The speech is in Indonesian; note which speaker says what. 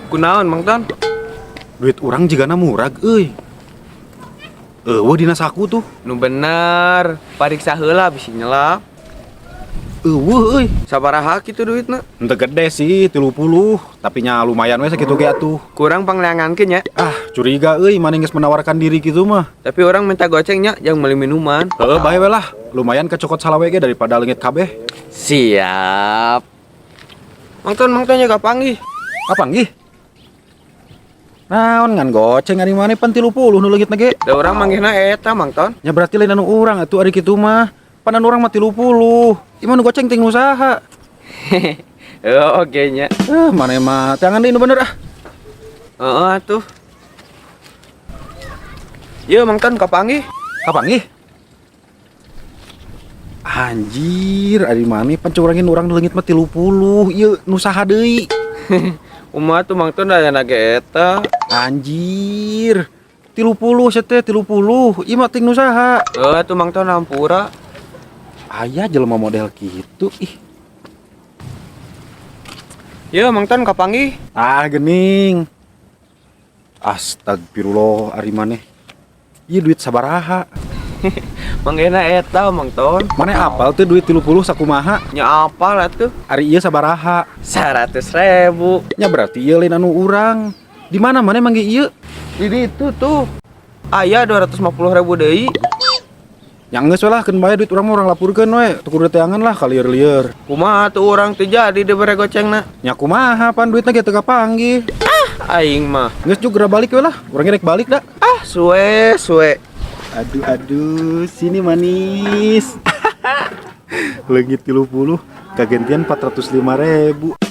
Speaker 1: Kunaon Mang Ton?
Speaker 2: Duit orang jigana murag euy. Dina saku tuh.
Speaker 1: Nu bener, pariksa heula bisi nyelap.
Speaker 2: Euy.
Speaker 1: Sabaraha kitu duitna?
Speaker 2: Henteu gede sih 30, tapi nya lumayan we sakitu ge atuh.
Speaker 1: Kurang pangleangankeun nya.
Speaker 2: Curiga euy maning geus menawarkan diri kitu mah.
Speaker 1: Tapi orang minta gocengnya yang beli minuman.
Speaker 2: Bae we lah. Lumayan kecokot salawe ge daripada leungit kabeh.
Speaker 1: Siap. Mang Ton nya kapanggih.
Speaker 2: Kapanggih? Naon ngan goceng ari maneh pan 30 nu leungitna ge.
Speaker 1: Da urang manggihna eta Mang Ton.
Speaker 2: Ya berarti lain anu urang atuh ari kitu mah. Pan anu urang mah 30. Ieu nu goceng ting usaha.
Speaker 1: Oke nya.
Speaker 2: Maneh mah jangan deui nu bener ah.
Speaker 1: Heeh atuh. Ieu Mang Ton kapanggih.
Speaker 2: Kapanggih? Anjir, ari maneh pan curangin urang nu leungit mah 30. Ieu nu saha deui?
Speaker 1: Kumaha tuh Mang Ton aya nage eta.
Speaker 2: Anjir. 30 seteh 30. Ieu mah ting nu saha?
Speaker 1: Tuh Mang Ton hampura.
Speaker 2: Aya jelema model gitu ih.
Speaker 1: Ieu Mang Ton kapanggih.
Speaker 2: Geuning. Astagfirullah ari maneh. Ieu duit sabaraha?
Speaker 1: Manggihna eta Mang Ton.
Speaker 2: Maneh apal teh duit 30 sakumaha?
Speaker 1: Nya apal atuh?
Speaker 2: Ari ieu sabaraha?
Speaker 1: 100.000.
Speaker 2: Nya berarti ieu lain anu urang. Di mana maneh manggih ieu?
Speaker 1: Di ditu tuh. Aya 250.000 deui.
Speaker 2: Yang geus we lah keun bae duit urang mah urang lapurkeun we. Teu kudu teangan lah ka lieur-lieur.
Speaker 1: Kumaha tuh urang teu jadi dibere gocengna?
Speaker 2: Nya kumaha pan duitna ge teu kapanggih.
Speaker 1: Aing mah.
Speaker 2: Geus juga balik we lah. Urang rek balik da.
Speaker 1: Suwe.
Speaker 2: Aduh, sini manis. Leungit 30 kagantian 405.000.